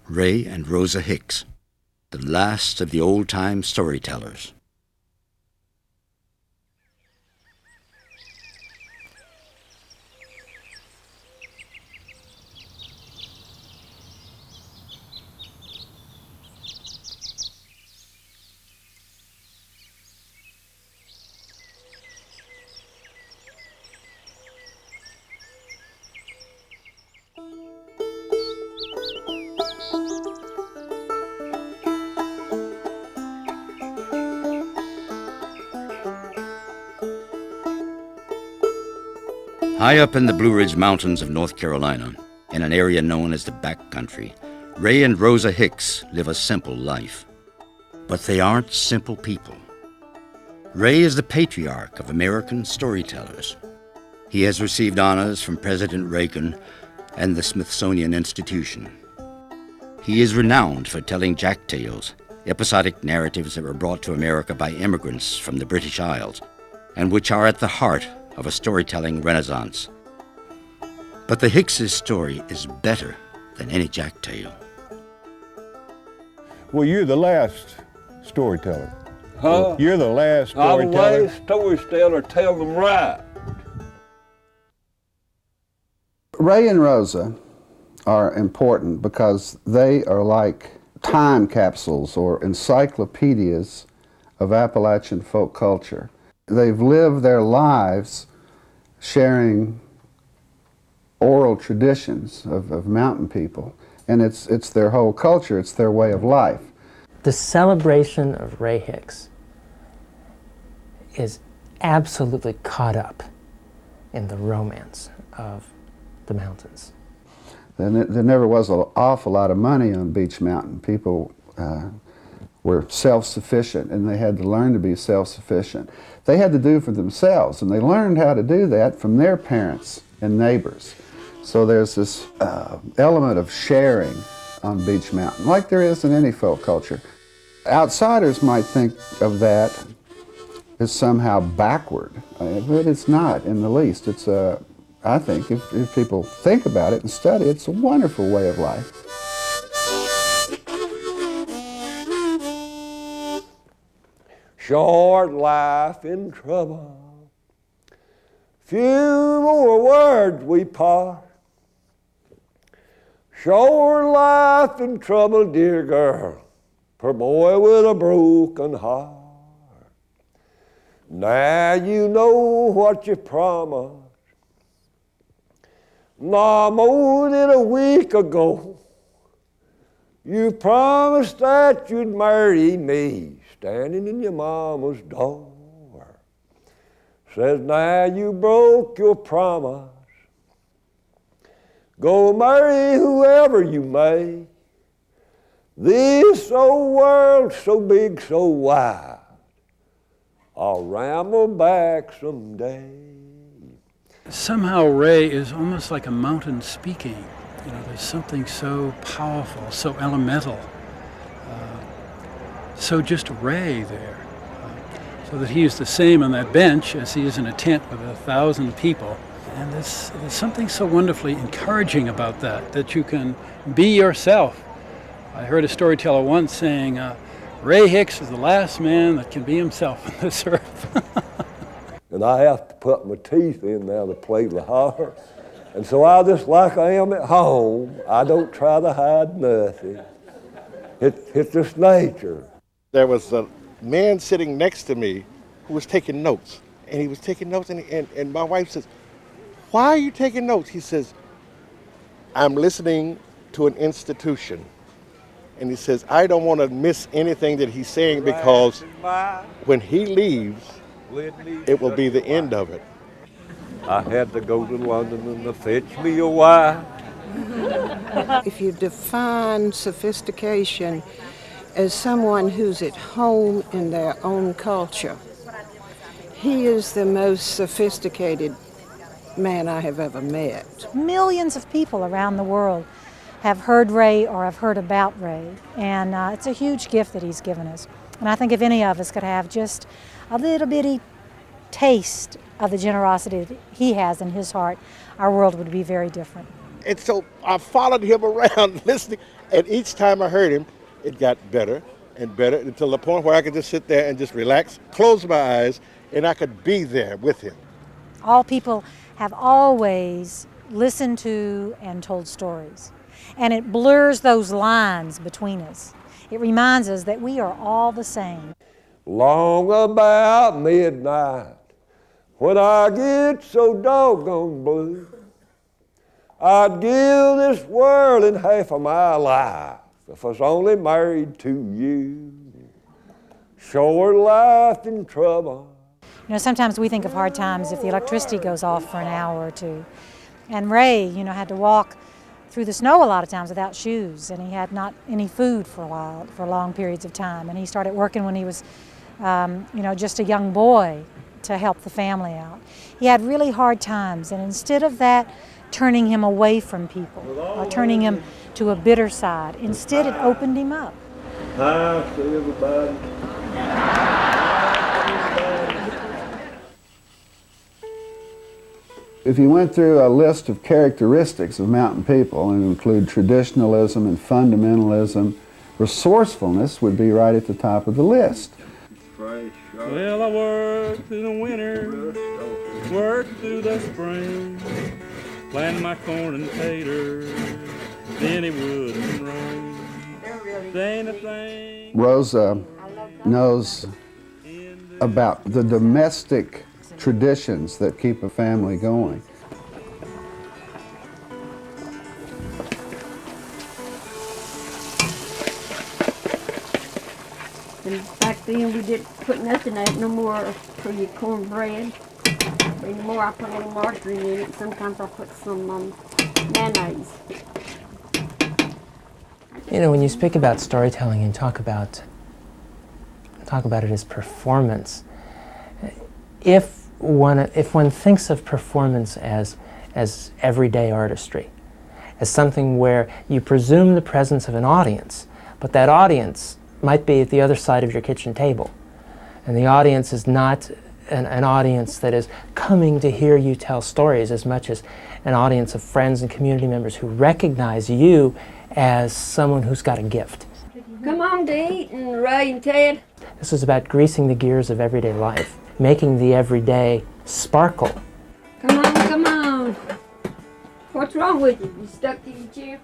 Ray and Rosa Hicks, the last of the old-time storytellers. High up in the Blue Ridge Mountains of North Carolina, in an area known as the Back Country, Ray and Rosa Hicks live a simple life. But they aren't simple people. Ray is the patriarch of American storytellers. He has received honors from President Reagan and the Smithsonian Institution. He is renowned for telling jack tales, episodic narratives that were brought to America by immigrants from the British Isles, and which are at the heart of a storytelling renaissance. But the Hicks' story is better than any jack tale. Well, you're the last storyteller. Huh? You're the last I'm the storyteller. last storyteller, tell them right. Ray and Rosa are important because they are like time capsules or encyclopedias of Appalachian folk culture. They've lived their lives sharing oral traditions of mountain people, and it's their whole culture, it's their way of life. The celebration of Ray Hicks is absolutely caught up in the romance of the mountains. There never was an awful lot of money on Beech Mountain. People were self-sufficient, and they had to learn to be self-sufficient. They had to do for themselves, and they learned how to do that from their parents and neighbors. So there's this element of sharing on Beech Mountain, like there is in any folk culture. Outsiders might think of that as somehow backward, but it's not in the least. It's I think if people think about it and study it, it's a wonderful way of life. Short life in trouble, few more words we part. Short life in trouble, dear girl, poor boy with a broken heart. Now you know what you promised, not more than a week ago. You promised that you'd marry me, standing in your mama's door. Says now you broke your promise. Go marry whoever you may. This old world so big, so wide, I'll ramble back someday. Somehow Ray is almost like a mountain speaking. You know, there's something so powerful, so elemental, so just Ray there. So that he is the same on that bench as he is in a tent with 1,000 people. And there's something so wonderfully encouraging about that, that you can be yourself. I heard a storyteller once saying, Ray Hicks is the last man that can be himself on this earth. And I have to put my teeth in now to play the harp. And so I just like I am at home, I don't try to hide nothing. It's just nature. There was a man sitting next to me who was taking notes. And he was taking notes, and my wife says, "Why are you taking notes?" He says, "I'm listening to an institution." And he says, "I don't want to miss anything that he's saying because when he leaves, it will be the end of it." I had to go to London and to fetch me a wife. If you define sophistication as someone who's at home in their own culture, he is the most sophisticated man I have ever met. Millions of people around the world have heard Ray or have heard about Ray, and it's a huge gift that he's given us. And I think if any of us could have just a little bitty taste of the generosity that he has in his heart, our world would be very different. And so I followed him around listening, and each time I heard him, it got better and better until the point where I could just sit there and just relax, close my eyes, and I could be there with him. All people have always listened to and told stories, and it blurs those lines between us. It reminds us that we are all the same. Long about midnight, when I get so doggone blue, I'd give this world and half of my life if I was only married to you. Short life in trouble. You know, sometimes we think of hard times if the electricity goes off for an hour or two. And Ray, you know, had to walk through the snow a lot of times without shoes, and he had not any food for a while, for long periods of time. And he started working when he was, you know, just a young boy to help the family out. He had really hard times, and instead of that turning him away from people or turning him to a bitter side, instead it opened him up. Hi to everybody. If you went through a list of characteristics of mountain people and include traditionalism and fundamentalism, resourcefulness would be right at the top of the list. Well, I worked through the winter, worked through the spring, planted my corn and taters, then it wouldn't rain. There ain't a thing. Rosa knows about the domestic traditions that keep a family going. And back then we didn't put nothing in it no more for your cornbread. Anymore I put a little margarine in it. Sometimes I put some mayonnaise. You know, when you speak about storytelling and talk about it as performance, if one thinks of performance as everyday artistry, as something where you presume the presence of an audience, but that audience might be at the other side of your kitchen table, and the audience is not an audience that is coming to hear you tell stories as much as an audience of friends and community members who recognize you as someone who's got a gift. Come on to eat, and Ray and Ted. This is about greasing the gears of everyday life, making the everyday sparkle. Come on, come on. What's wrong with you? You stuck to your chair?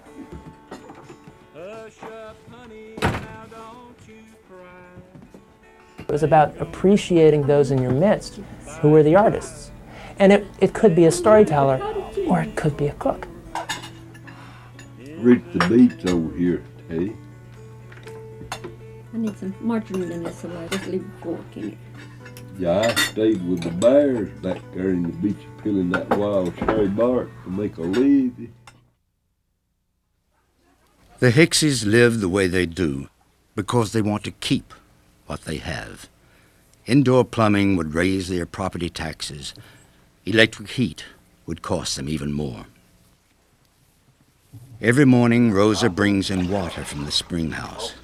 Hush up, honey, now don't you cry. It was about appreciating those in your midst who were the artists. And it could be a storyteller, or it could be a cook. Reach the beets over here, Teddy. I need some margarine in this, so I just leave a fork in it. Yeah, I stayed with the bears back there in the beach peeling that wild cherry bark to make a living. The Hickses live the way they do because they want to keep what they have. Indoor plumbing would raise their property taxes. Electric heat would cost them even more. Every morning, Rosa brings in water from the spring house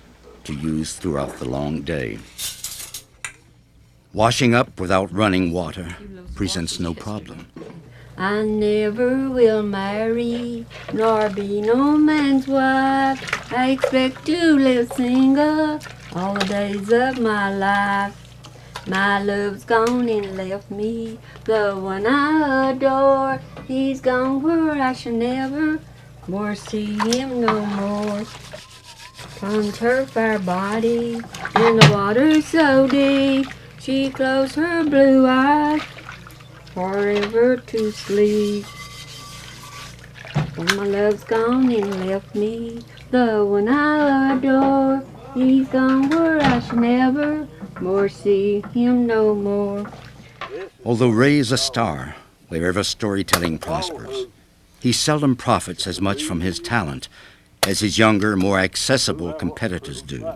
to use throughout the long day. Washing up without running water presents no problem. I never will marry, nor be no man's wife. I expect to live single all the days of my life. My love's gone and left me, the one I adore. He's gone where I shall never more see him no more. Plunged her fair body in the water so deep, she closed her blue eyes forever to sleep. When my love's gone and left me, the one I adore, he's gone where I shall never more see him no more. Although Ray is a star wherever storytelling prospers, he seldom profits as much from his talent as his younger, more accessible competitors do.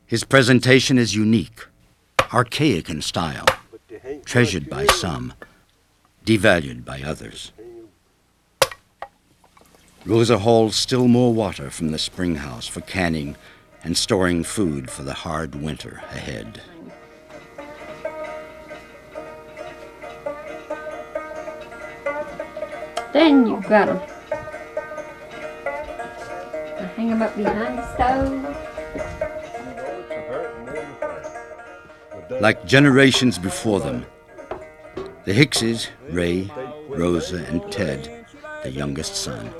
His presentation is unique, archaic in style, treasured by some, devalued by others. Rosa hauls still more water from the spring house for canning and storing food for the hard winter ahead. Then you got them. Hang them up behind the stove. Like generations before them, the Hickses, Ray, Rosa, and Ted, the youngest son,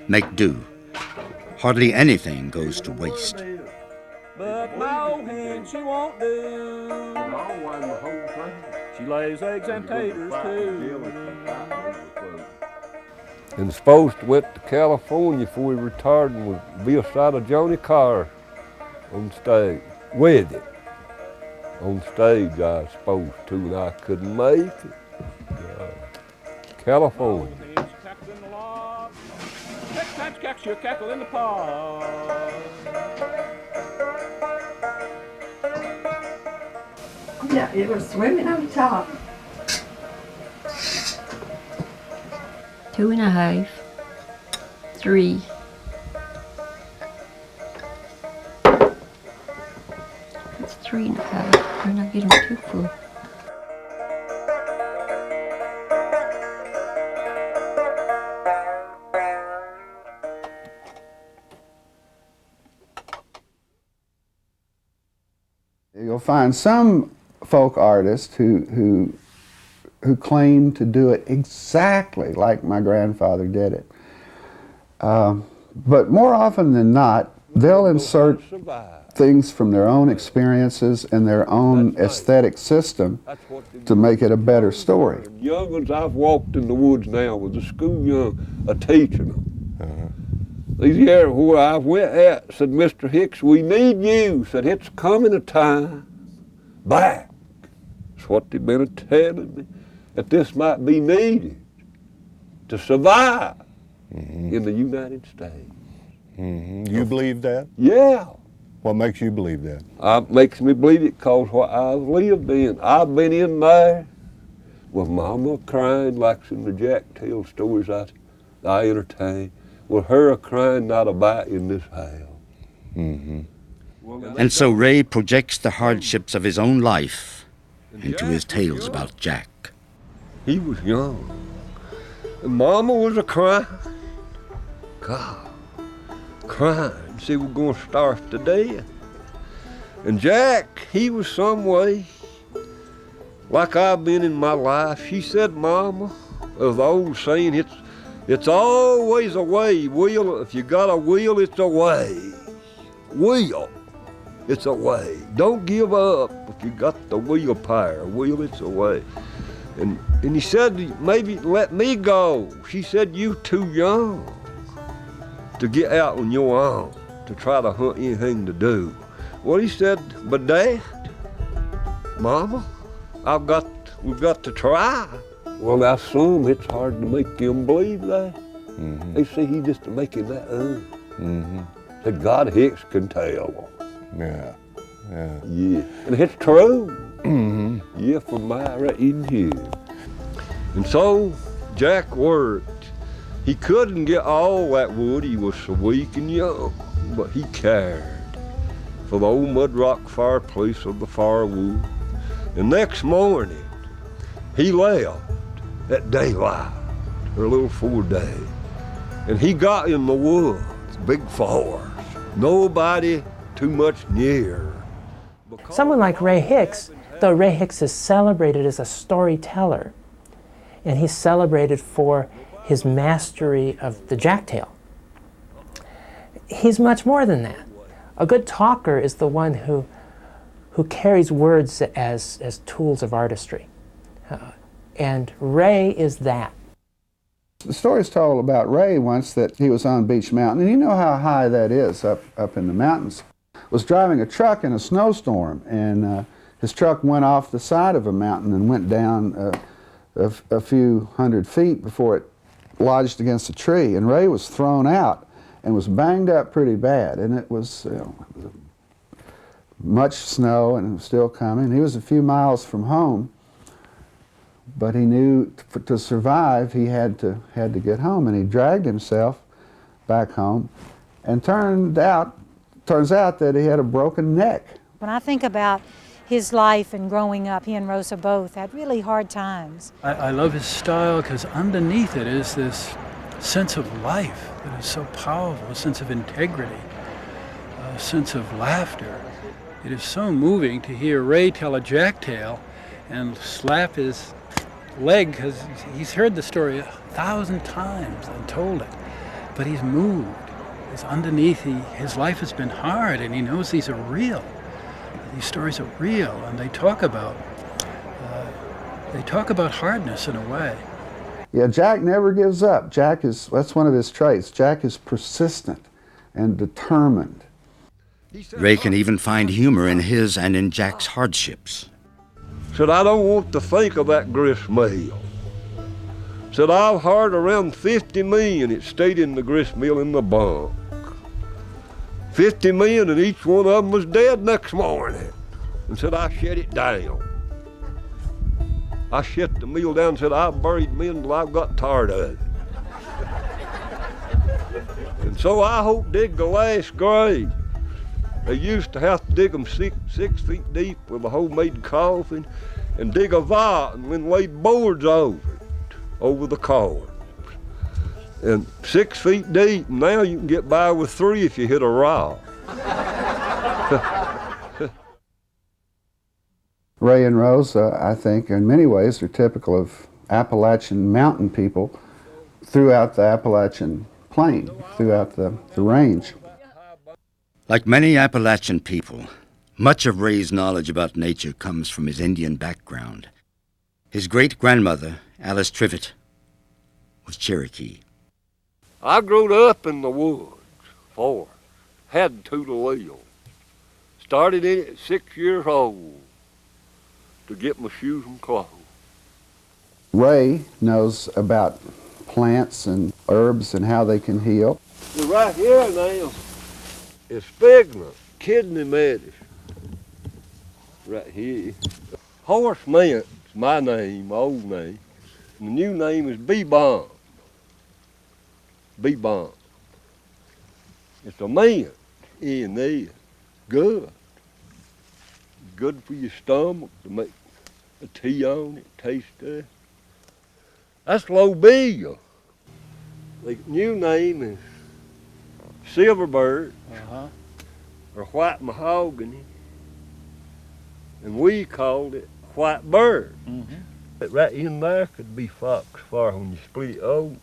make do. Hardly anything goes to waste. But my old hen, she won't do. She lays eggs and taters too. And supposed to went to California before he retired and was beside of Johnny Carr on stage with it. On stage I was supposed to, and I couldn't make it. California. Next time catch your cackle in the pod. Yeah, it was swimming on top. 2.5, 3. It's 3.5. We're not getting too full. You'll find some folk artists who claim to do it exactly like my grandfather did it. But more often than not, they'll insert things from their own experiences and their own aesthetic system to make it a better story. Young ones, I've walked in the woods now with the school young, teaching them. These years where I went at, said, Mr. Hicks, we need you. Said, it's coming a time back. That's what they've been telling me, that this might be needed to survive in the United States. You believe that? Yeah. What makes you believe that? Makes me believe it because what I've lived in. I've been in there with Mama crying like some of the Jack Tale stories I entertain, with her crying not about in this house. And so Ray projects the hardships of his own life into his tales about Jack. He was young, and Mama was a-crying. God, crying. She was going to starve to death. And Jack, he was some way like I've been in my life. She said, Mama, of the old saying, it's always a way. Will, if you got a will, it's a way. Will, it's a way. Don't give up if you got the willpower. Will, it's a way. And he said, maybe let me go. She said, you too young to get out on your own, to try to hunt anything to do. Well, he said, but Dad, Mama, we've got to try. Well, now some, it's hard to make them believe that. They say he just making that up. That God Hicks can tell them. Yeah. And it's true. Yeah, from my right in here. And so Jack worked. He couldn't get all that wood. He was so weak and young, but he cared for the old mud rock fireplace of the firewood. And next morning, he left at daylight, or a little before day, and he got in the woods, big forest, nobody too much near. Someone like Ray Hicks, though Ray Hicks is celebrated as a storyteller, and he's celebrated for his mastery of the jacktail, he's much more than that. A good talker is the one who carries words as tools of artistry. And Ray is that. The story's told about Ray once that he was on Beech Mountain, and you know how high that is up in the mountains. Was driving a truck in a snowstorm, and his truck went off the side of a mountain and went down a few hundred feet before it lodged against a tree, and Ray was thrown out and was banged up pretty bad, and it was much snow and it was still coming. He was a few miles from home, but he knew to survive he had to get home, and he dragged himself back home, and turns out that he had a broken neck. When I think about his life and growing up, he and Rosa both had really hard times. I love his style because underneath it is this sense of life that is so powerful, a sense of integrity, a sense of laughter. It is so moving to hear Ray tell a jack tale and slap his leg, because he's heard the story 1,000 times and told it, but he's moved. It's underneath, his life has been hard, and he knows these are real. These stories are real, and they talk about hardness in a way. Yeah, Jack never gives up. That's one of his traits. Jack is persistent and determined. Ray can even find humor in his and in Jack's hardships. Said, I don't want to think of that grist mill. Said, I've heard around 50 million it stayed in the grist mill in the bunk. 50 million, and each one of them was dead next morning. And said, I shut it down. I shut the mill down and said, I buried men until I got tired of it. And so I hope dig the last grave. They used to have to dig them 6 feet deep with a homemade coffin and dig a vault and then lay boards over it, over the corpse. And 6 feet deep, and now you can get by with 3 if you hit a rock. Ray and Rosa, I think, in many ways are typical of Appalachian mountain people throughout the Appalachian plain, throughout the range. Like many Appalachian people, much of Ray's knowledge about nature comes from his Indian background. His great-grandmother, Alice Trivett, was Cherokee. I grew up in the woods, forest, had to live. Started in it at 6 years old to get my shoes and clothes. Ray knows about plants and herbs and how they can heal. Right here now is spigonard, kidney medicine. Right here. Horse mint's my name, my old name. And the new name is bee-balm. Bee-balm. It's a mint in there. Good. Good for your stomach to make a tea on it, taste it. That's lobelia. The new name is silverbird or white mahogany, and we called it white bird. Right in there could be foxfire when you split it open.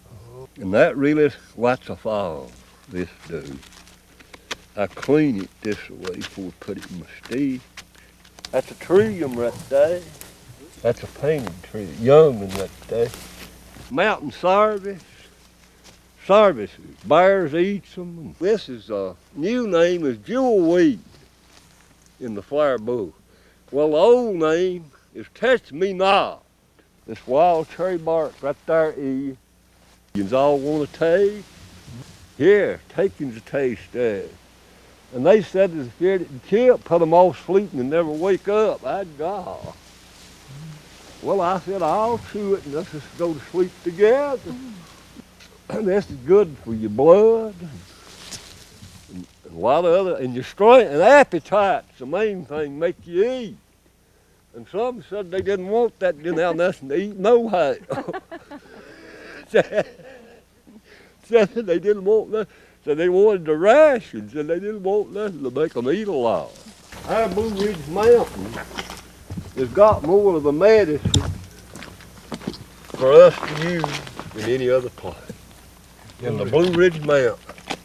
And that really lights a fire, this does. I clean it this way before we put it in my stick. That's a trillium right there. That's a painted tree, young one right there. Mountain service. Services, bears eats them. This is a new name is jewelweed in the flower book. Well, the old name is touch me not. This wild cherry bark right there is. You all want to taste? Here, take him to taste that. And they said that if you didn't kill, put them off sleeping and never wake up. I'd God. Well, I said, I'll chew it and let's just go to sleep together. This is good for your blood and a lot of other, and your strength and appetite's the main thing, make you eat. And some said they didn't want that, didn't have nothing to eat no how. Said they didn't want nothing, said they wanted the rations, and they didn't want nothing to make them eat a lot. Our Blue Ridge Mountain has got more of the medicine for us to use than any other place. In the Blue Ridge Mountain.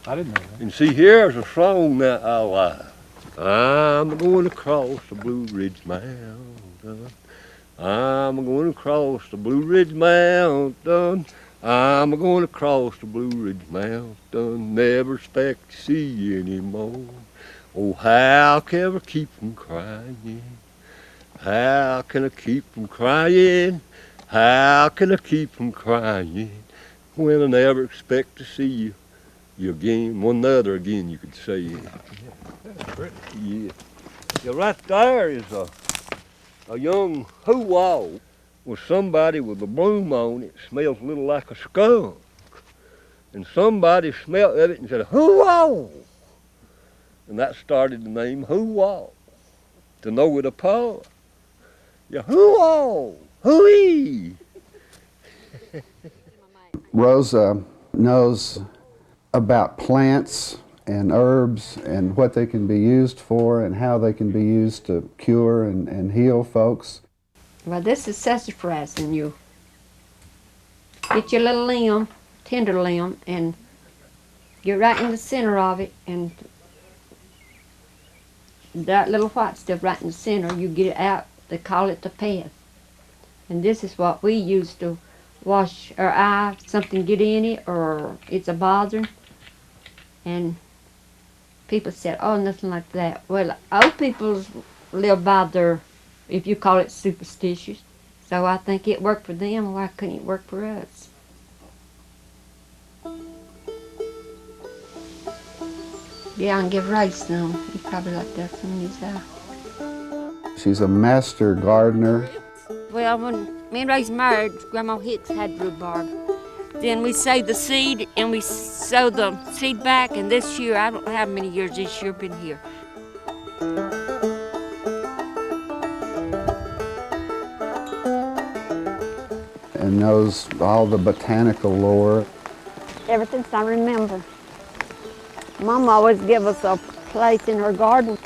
I didn't know that. And see, here's a song that I like. I'm going across the Blue Ridge Mountain. I'm going across the Blue Ridge Mountain. I'm going across the Blue Ridge Mountain. Never expect to see you anymore. Oh, how can I keep from crying? How can I keep from crying? How can I keep from crying? When I never expect to see you again, one another again, you could say. Yeah. Yeah, right there is a young hoo-wah with somebody with a bloom on it. Smells a little like a skunk. And somebody smelled of it and said, hoo-wah! And that started the name hoo-wah, to know it apart. Yeah, hoo-wah! Hoo-wee! Rosa Knows about plants and herbs and what they can be used for and how they can be used to cure and heal folks. Well, this is sassafras, and you get your little limb, tender limb, and get right in the center of it, and that little white stuff right in the center, you get it out. They call it the peth. And this is what we use to wash our eye, something get in it, or it's a bothering. And people said, oh, nothing like that. Well, old people live by their, if you call it superstitious. So I think it worked for them. Why couldn't it work for us? Yeah, I can give Ray some. He'd probably like that some of these. She's a master gardener. Well, when me and Ray's married, Grandma Hicks had rhubarb. Then we saved the seed and we sowed the seed back, and this year, I don't know how many years this year been here. And knows all the botanical lore. Ever since I remember. Mom always give us a place in her garden.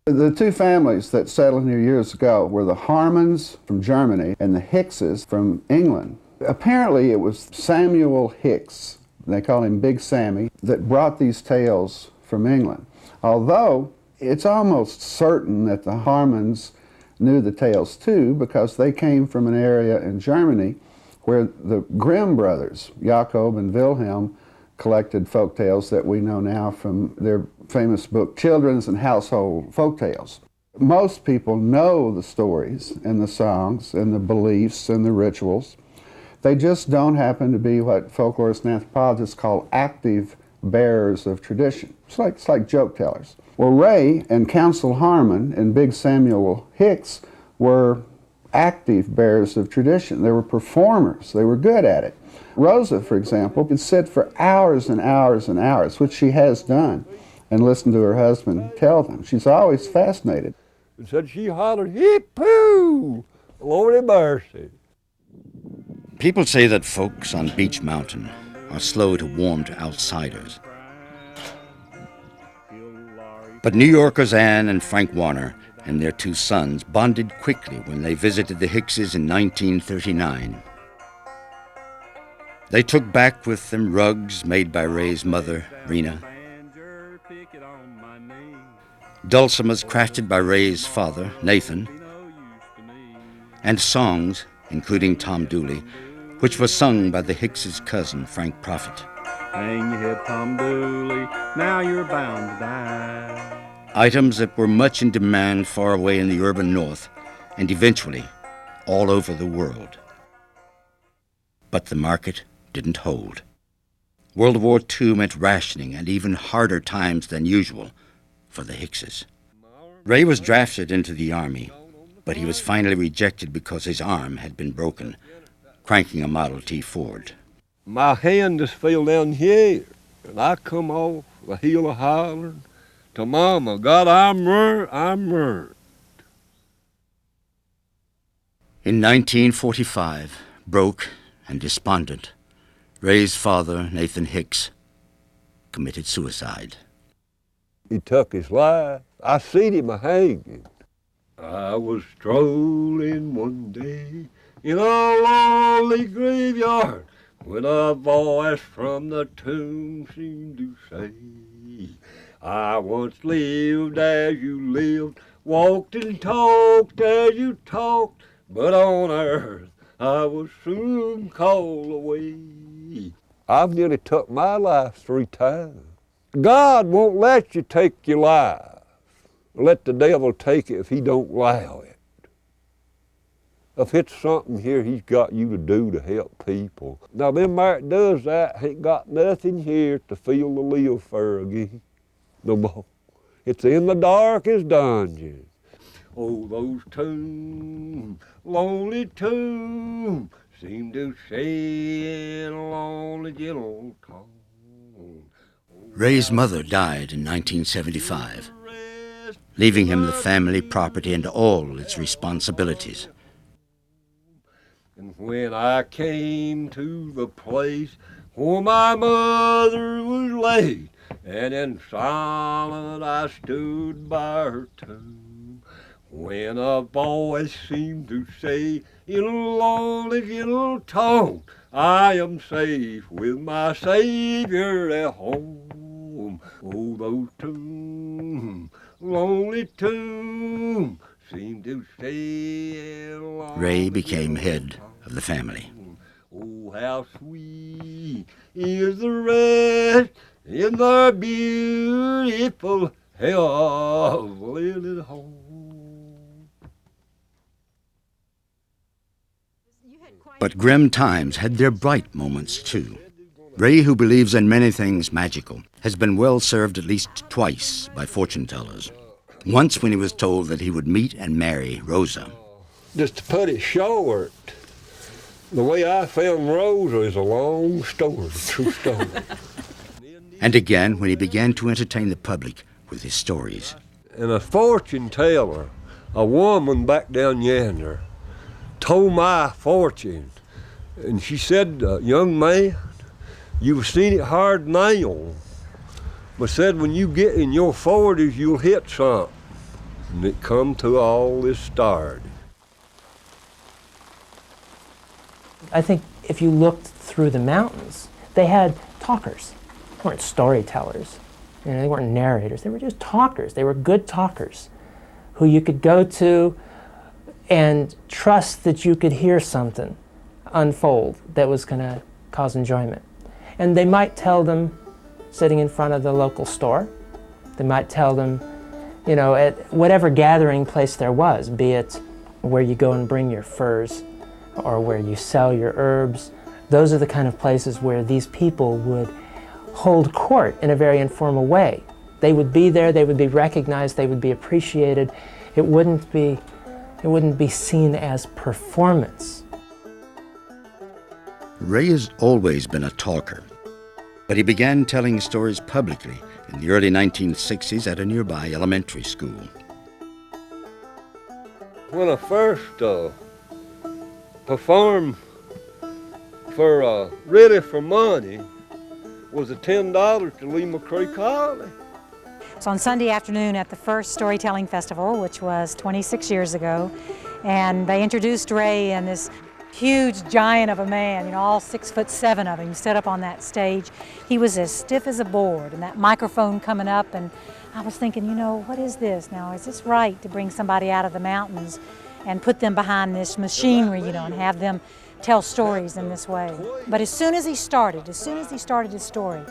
The two families that settled here years ago were the Harmons from Germany and the Hickses from England. Apparently it was Samuel Hicks, they call him Big Sammy, that brought these tales from England. Although it's almost certain that the Harmons knew the tales too, because they came from an area in Germany where the Grimm brothers, Jakob and Wilhelm, collected folk tales that we know now from their famous book, Children's and Household Folk Tales. Most people know the stories and the songs and the beliefs and the rituals. They just don't happen to be what folklorists and anthropologists call active bearers of tradition. It's like joke tellers. Well, Ray and Council Harmon and Big Samuel Hicks were active bearers of tradition. They were performers. They were good at it. Rosa, for example, could sit for hours and hours and hours, which she has done, and listen to her husband tell them. She's always fascinated. And said she hollered, hip-hoo, Lordy mercy. People say that folks on Beech Mountain are slow to warm to outsiders. But New Yorkers Ann and Frank Warner and their two sons bonded quickly when they visited the Hickses in 1939. They took back with them rugs made by Ray's mother, Rena, dulcimers crafted by Ray's father, Nathan, and songs, including Tom Dooley, which was sung by the Hickses' cousin, Frank Prophet. Hang your head, Tom Dooley, now you're bound to die. Items that were much in demand far away in the urban north, and eventually all over the world. But the market didn't hold. World War II meant rationing and even harder times than usual for the Hickses. Ray was drafted into the Army, but he was finally rejected because his arm had been broken, cranking a Model T Ford. My hand just fell down here, and I come off the hill of hollering to Mama, God, I'm burnt. In 1945, broke and despondent, Ray's father, Nathan Hicks, committed suicide. He took his life. I seen him hanging. I was strolling one day in a lonely graveyard when a voice from the tomb seemed to say, I once lived as you lived, walked and talked as you talked, but on earth I was soon called away. I've nearly took my life 3 times. God won't let you take your life. Let the devil take it if he don't allow it. If it's something here he's got you to do to help people. Now them that does that ain't got nothing here to feel to live for again. No more. It's in the darkest dungeon. Oh, those tombs, lonely tombs, seem to say a lonely gentle tone. Ray's mother died in 1975, leaving him the family property and all its responsibilities. And when I came to the place where my mother was laid, and in silence I stood by her tomb, when a voice seemed to say in a lonely gentle tone, I am safe with my Savior at home. Oh, those tombs, lonely tombs, seem to say Ray became head of the family. Oh, how sweet is the rest in the beautiful heavenly home. But grim times had their bright moments too. Ray, who believes in many things magical, has been well served at least twice by fortune tellers. Once when he was told that he would meet and marry Rosa. Just to put it short, the way I found Rosa is a long story, true story. And again when he began to entertain the public with his stories. And a fortune teller, a woman back down yonder, told my fortune. And she said, young man, you've seen it hard now, but said when you get in your 40s, you'll hit something. And it come to all this started. I think if you looked through the mountains, they had talkers. They weren't storytellers. You know, they weren't narrators. They were just talkers. They were good talkers who you could go to and trust that you could hear something unfold that was going to cause enjoyment. And they might tell them sitting in front of the local store. They might tell them, you know, at whatever gathering place there was, be it where you go and bring your furs or where you sell your herbs. Those are the kind of places where these people would hold court in a very informal way. They would be there, they would be recognized, they would be appreciated. It wouldn't be seen as performance. Ray has always been a talker, but he began telling stories publicly in the early 1960s at a nearby elementary school. When I first performed for really for money was a $10 to Lima Creek Holly. So on Sunday afternoon at the first Storytelling Festival, which was 26 years ago, and they introduced Ray and this huge giant of a man, you know, all 6'7" of him, set up on that stage. He was as stiff as a board, and that microphone coming up, and I was thinking, you know, what is this now? Is this right to bring somebody out of the mountains and put them behind this machinery, you know, and have them tell stories in this way? But as soon as he started his story,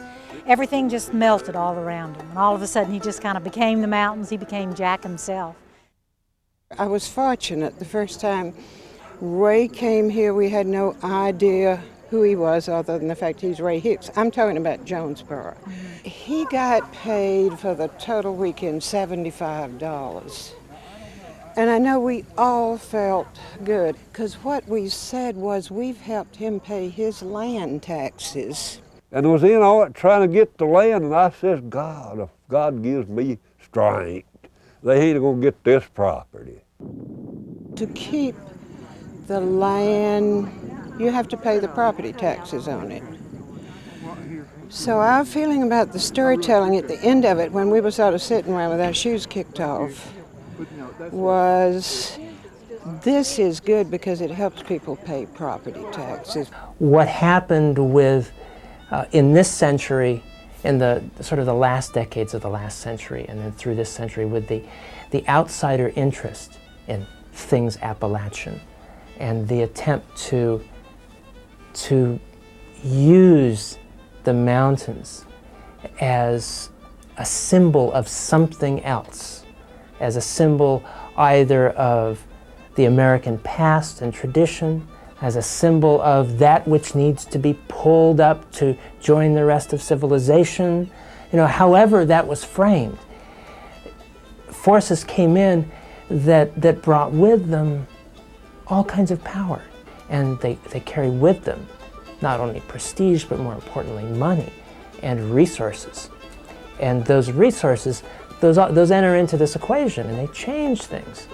everything just melted all around him. And all of a sudden, he just kind of became the mountains. He became Jack himself. I was fortunate the first time Ray came here. We had no idea who he was other than the fact he's Ray Hicks. I'm talking about Jonesboro. He got paid for the total weekend $75. And I know we all felt good, because what we said was we've helped him pay his land taxes. And was in all it trying to get the land, and I says, God, if God gives me strength, they ain't gonna get this property. To keep the land, you have to pay the property taxes on it. So our feeling about the storytelling at the end of it, when we were sort of sitting around with our shoes kicked off, was this is good because it helps people pay property taxes. What happened with, in this century, in the sort of the last decades of the last century, and then through this century, with the outsider interest in things Appalachian, and the attempt to use the mountains as a symbol of something else, as a symbol either of the American past and tradition, as a symbol of that which needs to be pulled up to join the rest of civilization. You know, however that was framed, forces came in that brought with them all kinds of power. And they carry with them not only prestige, but more importantly, money and resources. And those resources, those enter into this equation, and they change things.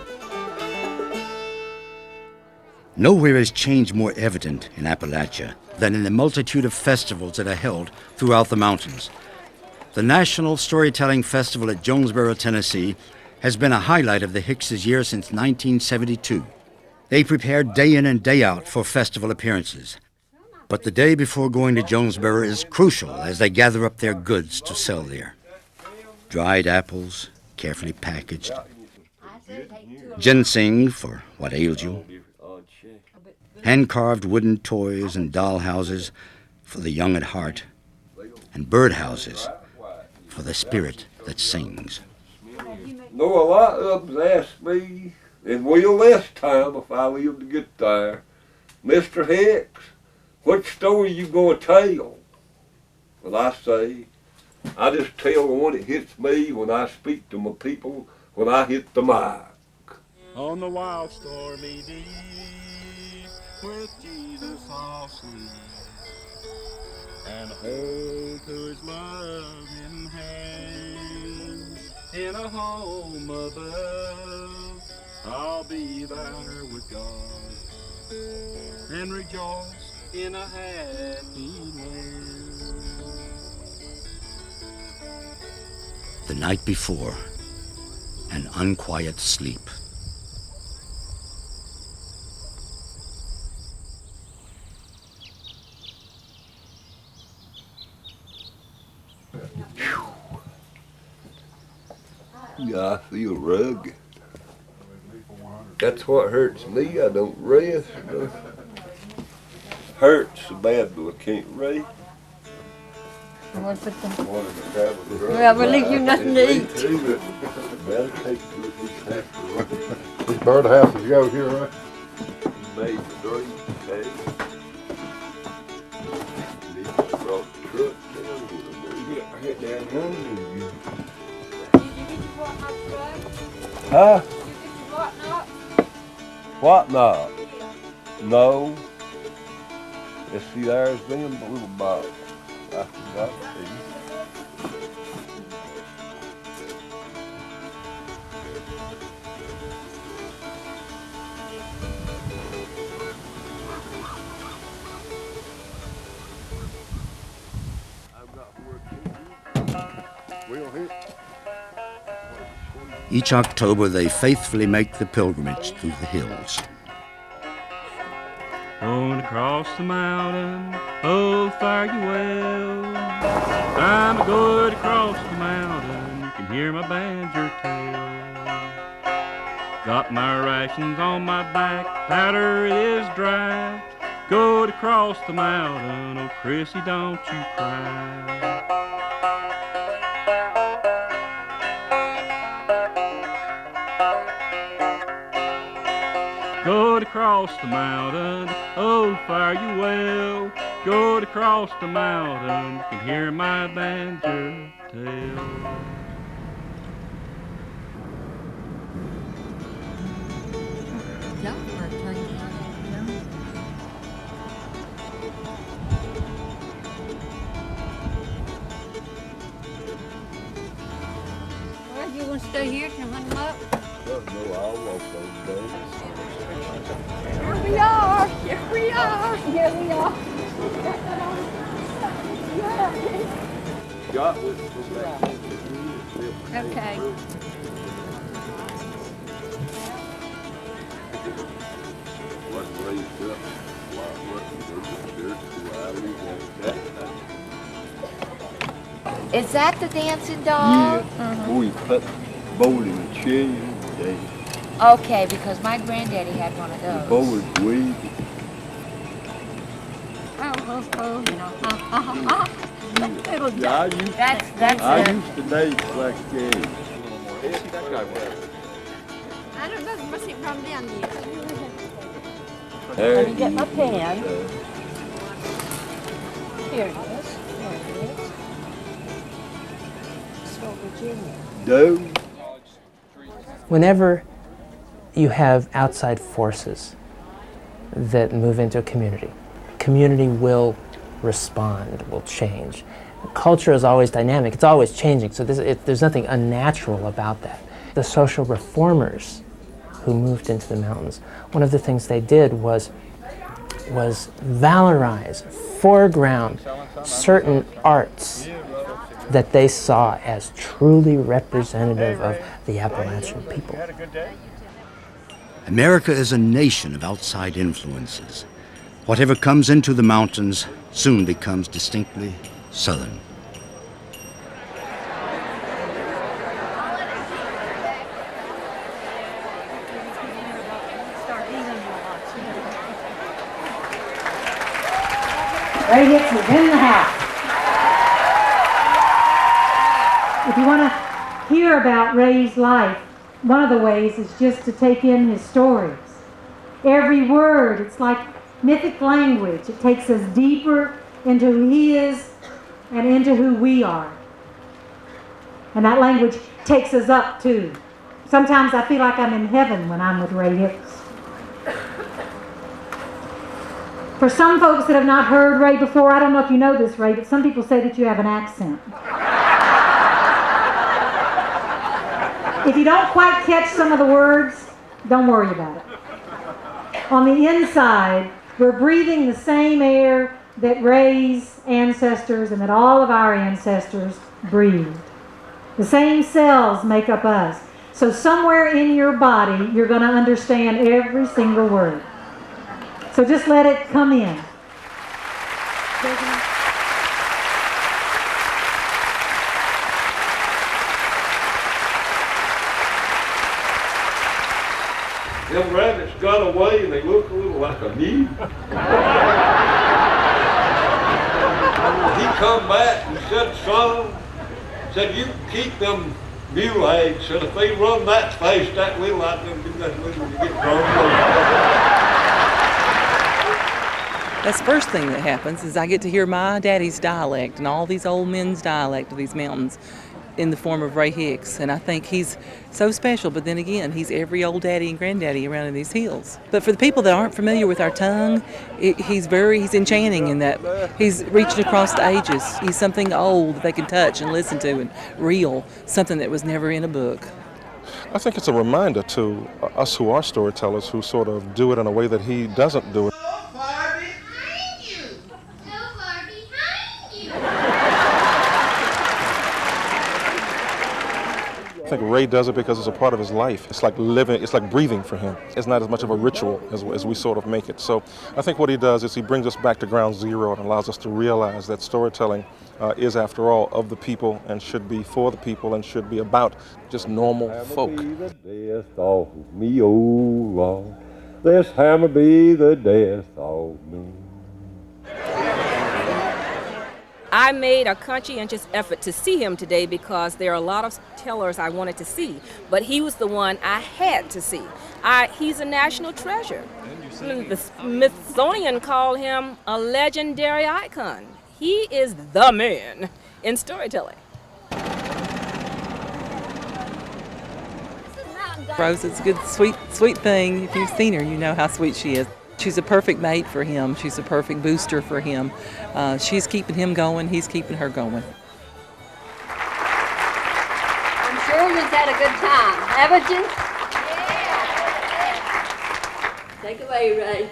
Nowhere is change more evident in Appalachia than in the multitude of festivals that are held throughout the mountains. The National Storytelling Festival at Jonesboro, Tennessee, has been a highlight of the Hicks' year since 1972. They prepare day in and day out for festival appearances. But the day before going to Jonesboro is crucial as they gather up their goods to sell there. Dried apples, carefully packaged. Ginseng for what ails you. Hand-carved wooden toys and doll houses for the young at heart. And bird houses for the spirit that sings. Know a lot of them ask me, and will this time if I live to get there, Mr. Hicks, what story you gonna tell? Well, I say, I just tell the one that hits me when I speak to my people when I hit the mic. On the wild stormy deep, with Jesus all sweet, and hold to his loving hand, in a home above, I'll be there with God, and rejoice in a happy land. The night before, an unquiet sleep. Yeah, I feel rugged. That's what hurts me. I don't rest. Hurts so bad that I can't rest. Well, we'll leave you nothing to eat. These bird houses go here, right? Made the dream, okay? Brought the truck down here. Huh? What not? No. Let's see, there's them little box. I forgot to see. Each October, they faithfully make the pilgrimage through the hills. Going across the mountain, oh, fare you well. I'm going across the mountain, you can hear my banjo tell. Got my rations on my back, powder is dry. Go across the mountain, oh, Chrissy, don't you cry. Go across the mountain, oh, fare you well. Go across the mountain, you can hear my banjo tell. Well, you want to stay here till hunt them up? No, I'll walk those days. Here we are! Here we are! Here we are! Got with Okay. Wasn't raised up. Is that the dancing dog? Yeah. We put bowl in the chair every day. Okay, because my granddaddy had one of those. Forward weed. Yeah, I used, That's I it. used to date Black King. I don't know, must have come down here. Let me get my pen. Here it is. There it is. So Virginia. Do. Whenever you have outside forces that move into a community will respond, will change. Culture is always dynamic, it's always changing, so there's nothing unnatural about that. The social reformers who moved into the mountains, one of the things they did was valorize, foreground certain arts that they saw as truly representative of the Appalachian people. America is a nation of outside influences. Whatever comes into the mountains soon becomes distinctly Southern. Ray Hicks is in the house. If you want to hear about Ray's life, one of the ways is just to take in his stories. Every word, it's like mythic language. It takes us deeper into who he is and into who we are. And that language takes us up too. Sometimes I feel like I'm in heaven when I'm with Ray Hicks. For some folks that have not heard Ray before, I don't know if you know this, Ray, but some people say that you have an accent. If you don't quite catch some of the words, don't worry about it. On the inside, we're breathing the same air that Ray's ancestors and that all of our ancestors breathed. The same cells make up us. So somewhere in your body, you're going to understand every single word. So just let it come in. Them rabbits got away and they look a little like a mule. He come back and said, son, said, you keep them mule eggs, and if they run that fast, that little like them do that little to get drunk. That's the first thing that happens is I get to hear my daddy's dialect and all these old men's dialect of these mountains in the form of Ray Hicks, and I think he's so special, but then again, he's every old daddy and granddaddy around in these hills. But for the people that aren't familiar with our tongue, he's enchanting in that he's reaching across the ages. He's something old that they can touch and listen to and real, something that was never in a book. I think it's a reminder to us who are storytellers who sort of do it in a way that he doesn't do it. I think Ray does it because it's a part of his life. It's like living, it's like breathing for him. It's not as much of a ritual as we sort of make it. So I think what he does is he brings us back to ground zero and allows us to realize that storytelling is, after all, of the people and should be for the people and should be about just normal folk. Death of me, oh Lord, this hammer be the death of me. I made a conscientious effort to see him today because there are a lot of tellers I wanted to see, but he was the one I had to see. He's a national treasure. The Smithsonian called him a legendary icon. He is the man in storytelling. Rosa's a good, sweet thing. If you've seen her, you know how sweet she is. She's a perfect mate for him. She's a perfect booster for him. She's keeping him going. He's keeping her going. I'm sure you've had a good time, haven't you? Yeah. Take away, Ray.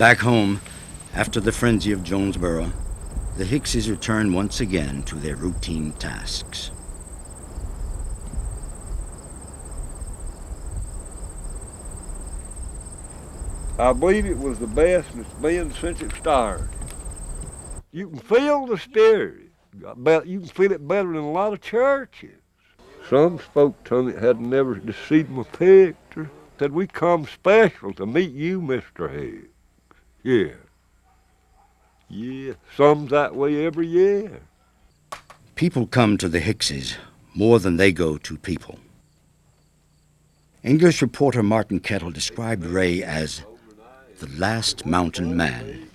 Back home, after the frenzy of Jonesboro, the Hickses return once again to their routine tasks. I believe it was the best it's been since it started. You can feel the spirit. You can feel it better than a lot of churches. Some folk told me it had never deceived my picture. Said, we come special to meet you, Mr. Hicks. Yeah. Yeah, some's that way every year. People come to the Hickses more than they go to people. English reporter Martin Kettle described Ray as the last mountain man.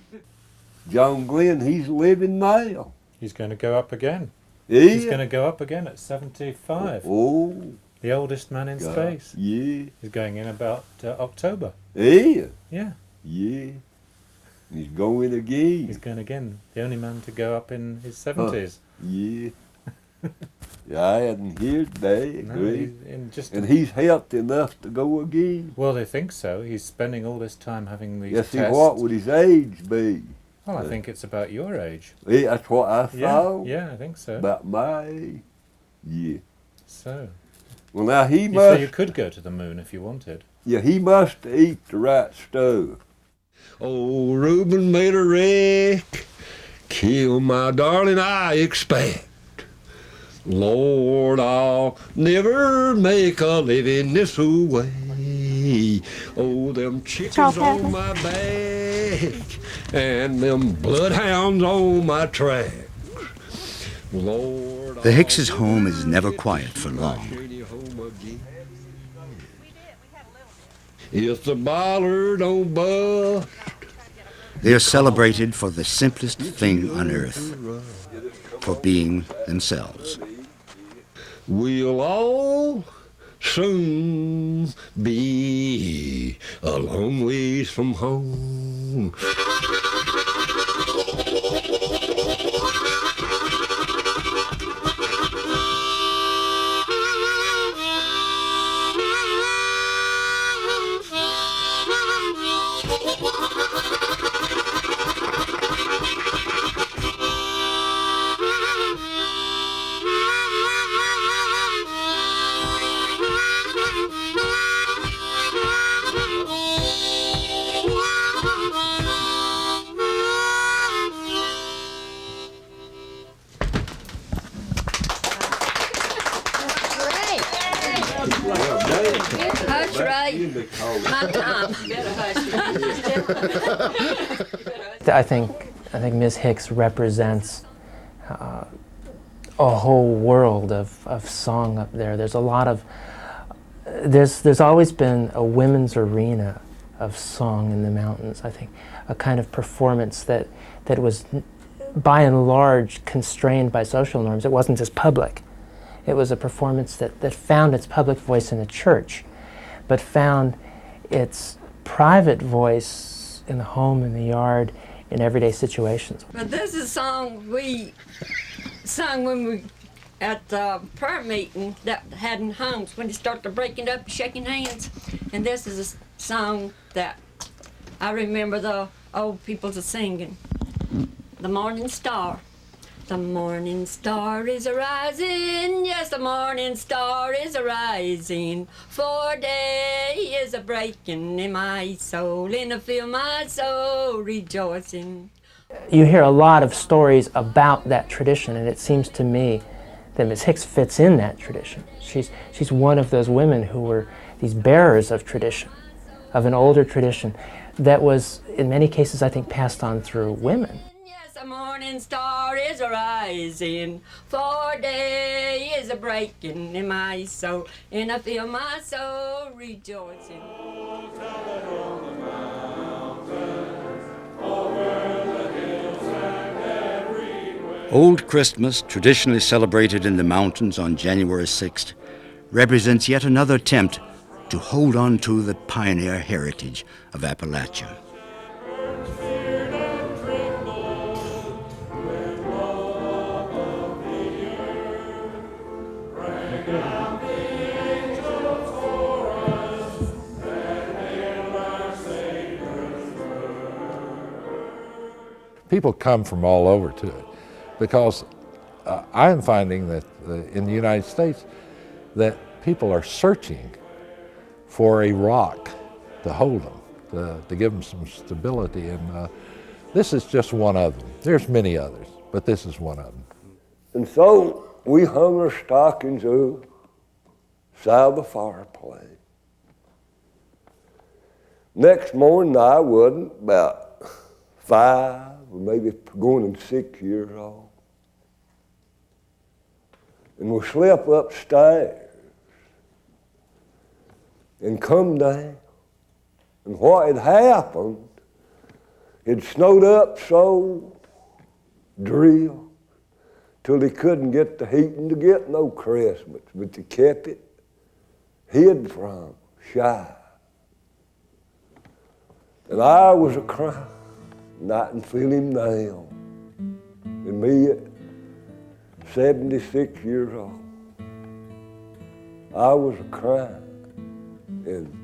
John Glenn, he's living now. He's going to go up again. Yeah. He's going to go up again at 75. Oh. The oldest man in space. Yeah. He's going in about October. Yeah. Yeah. Yeah. He's going again. He's going again. The only man to go up in his 70s. Yeah. Yeah, I hadn't heard that. No, and he's healthy enough to go again. Well, they think so. He's spending all this time having these tests. Yes, what would his age be? Well, I think it's about your age. Yeah, that's what I thought. Yeah, I think so. About my age. Yeah. So. Well, now he must. So you could go to the moon if you wanted. Yeah, he must eat the right stuff. Oh, Reuben made a wreck. Kill my darling, I expect. Lord, I'll never make a living this way. Oh, them chickens on my back and them bloodhounds on my tracks. Lord, the Hickses' home is never quiet for long. If the boiler don't bust, they are celebrated for the simplest thing on earth, for being themselves. We'll all soon be a long ways from home. That's right. My time. I think Ms. Hicks represents a whole world of song up there. There's a lot of there's always been a women's arena of song in the mountains. I think a kind of performance that was by and large constrained by social norms. It wasn't as public. It was a performance that found its public voice in the church, but found its private voice in the home, in the yard, in everyday situations. But this is a song we sung when we at the prayer meeting that had in homes when they started breaking up, shaking hands. And this is a song that I remember the old people singing. The morning star. The morning star is a-rising, yes, the morning star is a-rising, for day is a-breaking in my soul, and I feel my soul rejoicing. You hear a lot of stories about that tradition, and it seems to me that Ms. Hicks fits in that tradition. She's one of those women who were these bearers of tradition, of an older tradition that was, in many cases, I think, passed on through women. The morning star is a-rising, for day is a-breaking in my soul, and I feel my soul rejoicing. Old Christmas, traditionally celebrated in the mountains on January 6th, represents yet another attempt to hold on to the pioneer heritage of Appalachia. People come from all over to it because I'm finding that in the United States that people are searching for a rock to hold them, to give them some stability, and this is just one of them. There's many others, but this is one of them. And so we hung our stockings up beside the fireplace. Next morning, I wasn't about 5 or maybe going on 6 years old. And we slept upstairs and come down. And what had happened, it snowed up so drill till they couldn't get the heating to get no Christmas, but they kept it hid from shy. And I was a crying, not and feel him down. And me at 76 years old, I was a crying. And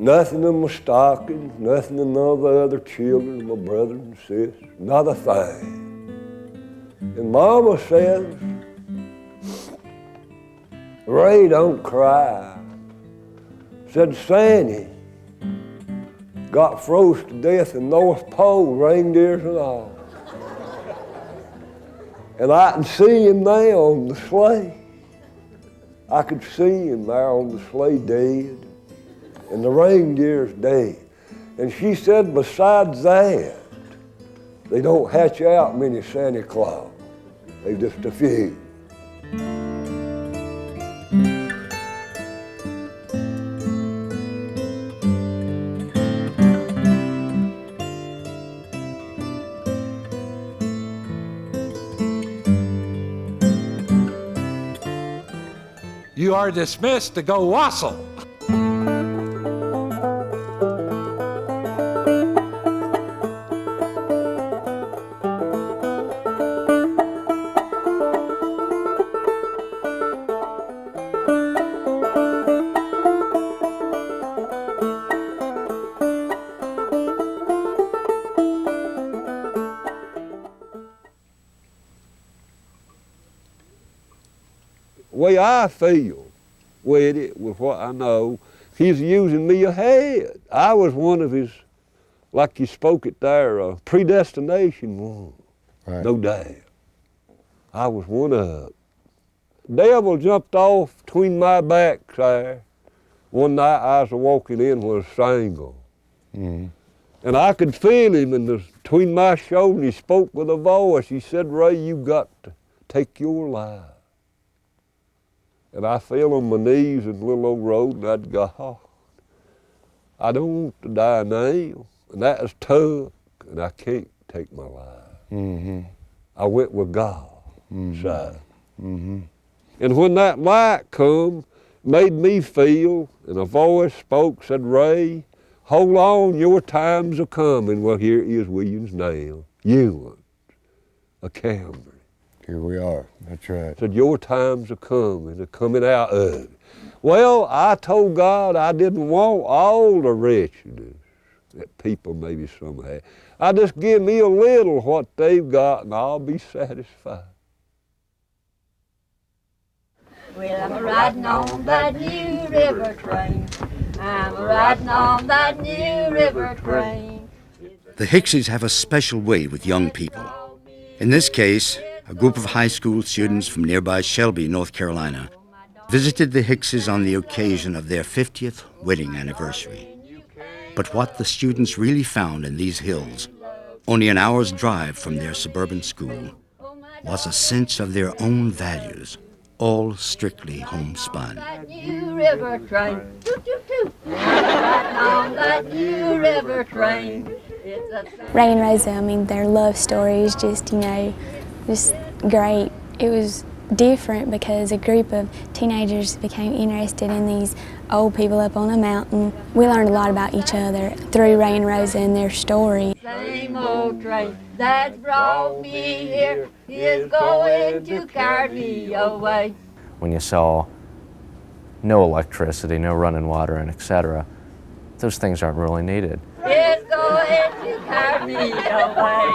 nothing in my stockings, nothing in none of the other children, my brothers and sisters, not a thing. And Mama says, Ray, don't cry. Said Sandy got froze to death in North Pole, reindeers and all. And I can see him there on the sleigh. I could see him there on the sleigh dead, and the reindeer's dead. And she said, besides that, they don't hatch out many Santa Claus. They just a few. You are dismissed to go wassail. The way I feel with it, with what I know, he's using me ahead. I was one of his, like you spoke it there, predestination one. Right. No doubt. I was one of. Devil jumped off between my backs there. One night I was walking in with a single. Mm-hmm. And I could feel him between my shoulders. He spoke with a voice. He said, Ray, you got to take your life. And I fell on my knees in the little old road, and I'd go, oh, I don't want to die now. And that was tough, and I can't take my life. Mm-hmm. I went with God. Mm-hmm. So. Mm-hmm. And when that light come, made me feel, and a voice spoke, said, Ray, hold on, your times are coming. Well, here is Williams now, Ewan, a Camry. Here we are, that's right. Said, your times are coming, they're coming out of it. Well, I told God I didn't want all the wretchedness that people maybe some have. I just give me a little what they've got and I'll be satisfied. Well, I'm riding on that new river train. I'm riding on that new river train. The Hickses have a special way with young people. In this case, a group of high school students from nearby Shelby, North Carolina, visited the Hickses on the occasion of their 50th wedding anniversary. But what the students really found in these hills, only an hour's drive from their suburban school, was a sense of their own values, all strictly homespun. That new river train. Toot, toot, toot. Riding on that new river train. Ray and Rosa, I mean, their love story is just, just great. It was different because a group of teenagers became interested in these old people up on a mountain. We learned a lot about each other through Ray and Rosa and their story. Same old train that brought me here is going to carry me away. When you saw no electricity, no running water, and etc., those things aren't really needed. It's going let you carry me away.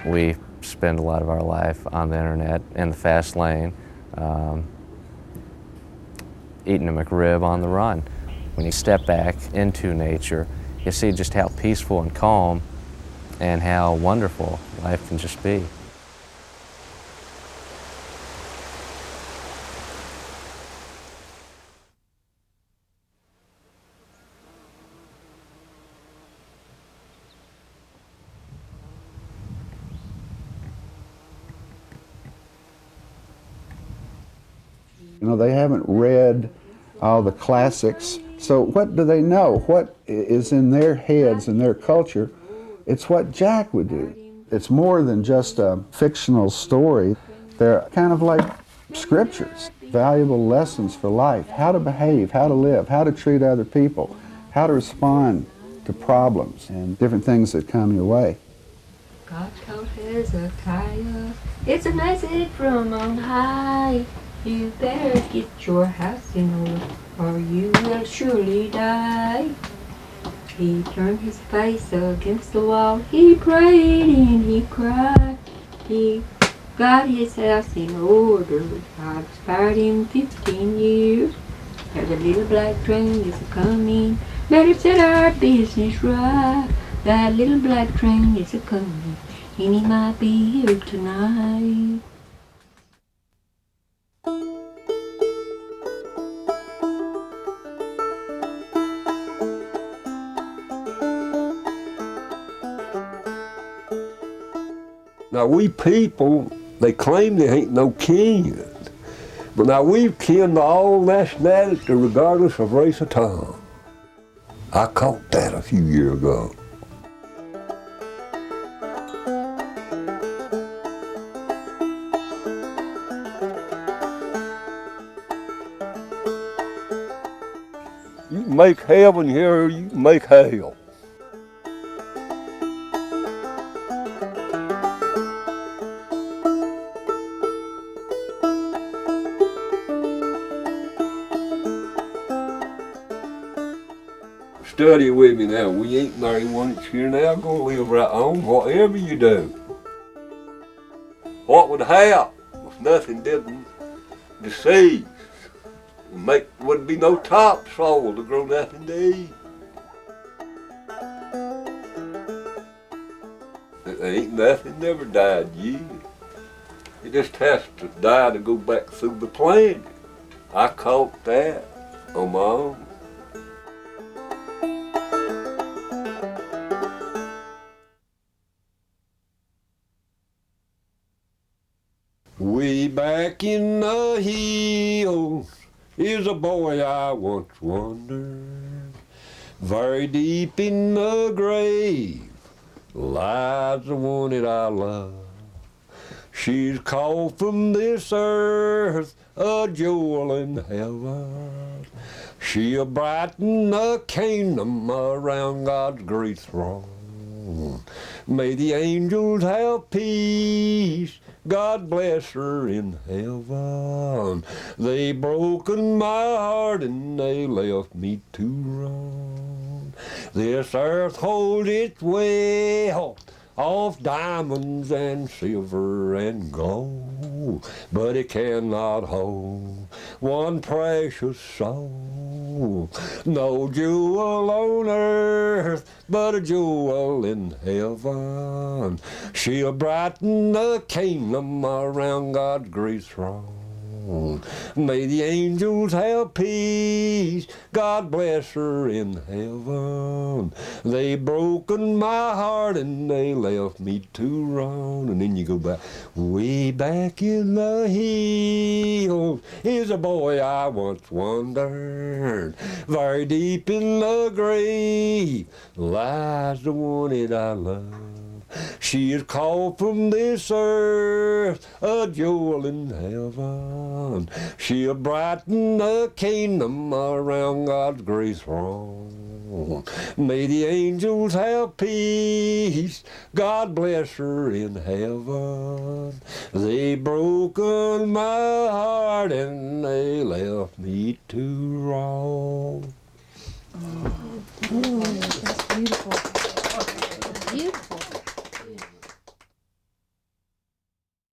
We spend a lot of our life on the internet in the fast lane, eating a McRib on the run. When you step back into nature, you see just how peaceful and calm and how wonderful life can just be. You know, they haven't read all the classics, so what do they know? What is in their heads and their culture? It's what Jack would do. It's more than just a fictional story. They're kind of like scriptures, valuable lessons for life, how to behave, how to live, how to treat other people, how to respond to problems and different things that come your way. God told Hezekiah, it's a message from on high. You better get your house in order, or you will surely die. He turned his face against the wall, he prayed and he cried. He got his house in order. God spared him 15 years. There's a little black train is a-coming, better set our business right. That little black train is a-coming, and he might be here tonight. Now we people, they claim they ain't no kin. But now we've kin to all nationalities regardless of race or tongue. I caught that a few years ago. You can make heaven here, you can make hell. Study with me now. We ain't married one that's here now. Go live right on, whatever you do. What would happen if nothing didn't deceive? Wouldn't be no topsoil to grow nothing to eat. Ain't nothing never died yet. It just has to die to go back through the planet. I caught that on my own. Way back in the hills is a boy I once wondered. Very deep in the grave lies the one that I love. She's called from this earth a jewel in heaven. She'll brighten the kingdom around God's great throne. May the angels have peace. God bless her in heaven. They broken my heart and they left me to roam. This earth holds its wealth of diamonds and silver and gold, but it cannot hold one precious soul. No jewel on earth, but a jewel in heaven. She'll brighten the kingdom around God's great throne. May the angels have peace. God bless her in heaven. They broken my heart and they left me to roam. And then you go back. Way back in the hills is a boy I once wondered. Very deep in the grave lies the one that I love. She is called from this earth a jewel in heaven. She'll brighten the kingdom around God's great throne. May the angels have peace. God bless her in heaven. They broken my heart and they left me to roam.